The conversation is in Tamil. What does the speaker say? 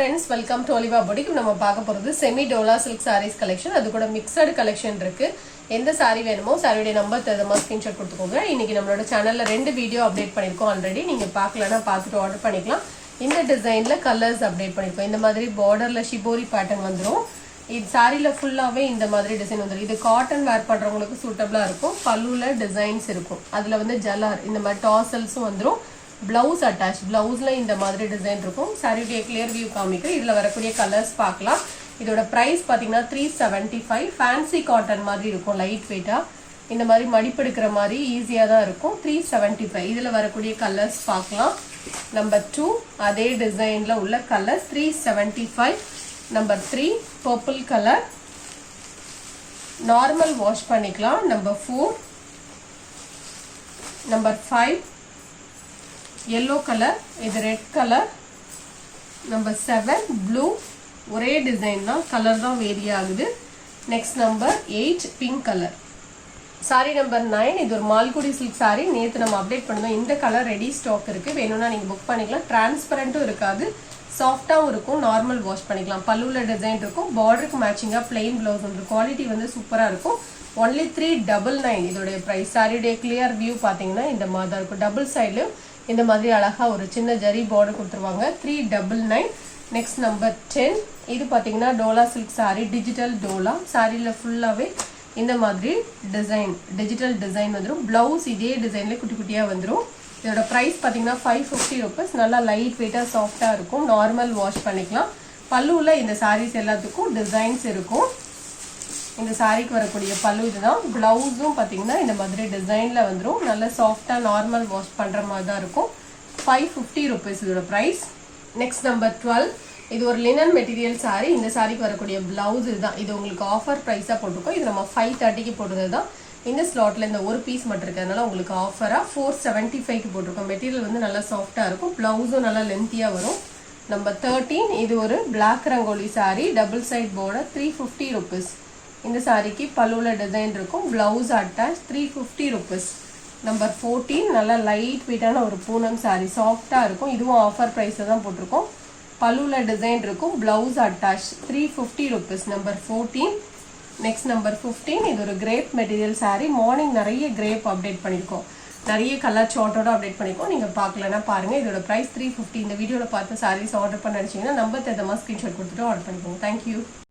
friends, welcome to Oliva Boutique. நம்ம பார்க்க போறது semi dola silk sarees collection. அது கூட mixed collection இருக்கு. எந்த saree வேணுமோ சாரியோட நம்பர் தரமா ஸ்கிரீன்ஷாட் கொடுத்துக்கோங்க. இன்னைக்கு நம்மளோட சேனல்ல ரெண்டு வீடியோ அப்டேட் பண்ணிருக்கோம் ஆல்ரெடி. நீங்க பார்க்கலனா பார்த்துட்டு ஆர்டர் பண்ணிக்கலாம். இந்த டிசைன்ல கலர்ஸ் அப்டேட் பண்ணிருக்கோம். இந்த மாதிரி borderல shibori pattern வந்துரும். இது சாரில ஃபுல்லாவே இந்த மாதிரி டிசைன் வந்துரும். இது காட்டன் வேர் பண்றவங்களுக்கு சூட்டபிளா இருக்கும். பல்லுல டிசைன்ஸ் இருக்கும். அதுல வந்து ஜலார் இந்த மாதிரி டாசல்ஸும் வந்துரும். Blouse attached. Blouseல இந்த மாதிரி டிசைன் இருக்கும். சாரியோட கிளியர் வியூ காமிக்கிறேன். இதுல வரக்கூடிய கலர்ஸ் பார்க்கலாம். இதோட பிரைஸ் பாத்தீங்கன்னா 375. ஃபேன்சி காட்டன் மாதிரி இருக்கும். லைட் வெயிட்டா இந்த மாதிரி மடிப்பெடுக்கிற மாதிரி ஈஸியா தான் இருக்கும். 375. இதுல வரக்கூடிய கலர்ஸ் பார்க்கலாம். நம்பர் 2 அதே டிசைன்ல உள்ள colours 375. Number 3 purple colour normal wash பண்ணிக்கலாம். நம்பர் 4 நம்பர் 5 yellow color, இது red color. number 7 blue, ஒரே டிசைன் தான், கலர் தான் வேரி ஆகுது. next number 8 pink color. Sorry number 9 இது ஒரு மால்குடி சில்க் சாரி. நேத்து நம்ம அப்டேட் பண்ணோம். இந்த கலர் ரெடி ஸ்டாக் இருக்கு. வேணும்னா நீங்க புக் பண்ணிக்கலாம். டிரான்ஸ்பரண்டும் இருக்காது, சாஃப்டாவும் இருக்கும். நார்மல் வாஷ் பண்ணிக்கலாம். பல்லுல டிசைன் இருக்கும். பார்டருக்கு மேட்சிங்கா plain blouse வந்து குவாலிட்டி வந்து சூப்பரா இருக்கும். only 399 இதோட பிரைஸ். சாரியோட கிளியர் வியூ பாத்தீங்கன்னா இந்த மாதிரி இருக்கும். டபுள் சைடுலயும் இந்த மாதிரி அழகா ஒரு சின்ன ஜரி பார்டர் கொடுத்துருவாங்க. 399. நெக்ஸ்ட் நம்பர் 10 இது பாத்தீங்கன்னா டோலா சில்க் சாரி, டிஜிட்டல் டோலா. சாரில ஃபுல்லாவே இந்த மாதிரி டிசைன், டிஜிட்டல் டிசைன் வந்துடும். பிளவுஸ் இதே டிசைன்ல குட்டி குட்டியா வந்துடும். இதோட பிரைஸ் பாத்தீங்கன்னா 550 rupees. நல்லா லைட் வெயிட்டா சாஃப்டா இருக்கும். நார்மல் வாஷ் பண்ணிக்கலாம். பல்லுல இந்த சாரீஸ் எல்லாத்துக்கும் டிசைன்ஸ் இருக்கும். இந்த சாரிக்கு வரக்கூடிய பல்லு இதுதான். பிளவுஸும் பாத்தீங்கன்னா இந்த மாதிரி டிசைன்ல வந்துடும். நல்ல சாஃப்டா நார்மல் வாஷ் பண்ற மாதிரி தான் இருக்கும். 550 rupees இதோட பிரைஸ். நெக்ஸ்ட் நம்பர் 12 இது ஒரு லினன் மெட்டீரியல் சாரி. இந்த சாரிக்கு வரக்கூடிய பிளவுஸ் இதுதான். இது உங்களுக்கு ஆஃபர் பிரைஸா போட்டிருக்கோம். இது நம்ம 530க்கு போட்டது தான். இந்த ஸ்லாட்ல இந்த ஒரு பீஸ் மட்டும் இருக்கிறதுனால உங்களுக்கு ஆஃபரா 475க்கு போட்டிருக்கோம். மெட்டீரியல் வந்து நல்லா சாஃப்டா இருக்கும். பிளவுஸும் நல்லா லென்த்தியா வரும். நம்பர் 13 இது ஒரு black rangoli sari, double side border, 350 rupees. இந்த சாரிக்கு பல்லுல டிசைன் இருக்கும். Blouse attach, 350 rupees. நம்பர் 14 நல்லா லைட் வெயிட்டான ஒரு பூனம் சாரி, சாஃப்டா இருக்கும். இதுவும் ஆஃபர் பிரைஸ்ல தான் போட்டிருக்கோம். பல்லுல டிசைன் இருக்கும். Blouse attach, 350 rupees. Number 14. Next number 15 இது ஒரு கிரேப் மெட்டீரியல் சாரி. மார்னிங் நிறைய கிரேப் அப்டேட் பண்ணிருக்கோம். நிறைய கலர் சார்ட்டோட அப்டேட் பண்ணிருக்கோம். நீங்க பார்க்கலன்னா பாருங்க. இதோட பிரைஸ் 350. இந்த வீடியோல பார்த்து சாரீஸ் ஆர்டர் பண்ண நினைச்சீங்கன்னா நம்பர் தரமா ஸ்கிரீன்ஷாட் கொடுத்துட்டு ஆர்டர் பண்ணிக்கோங்க. தேங்க்யூ.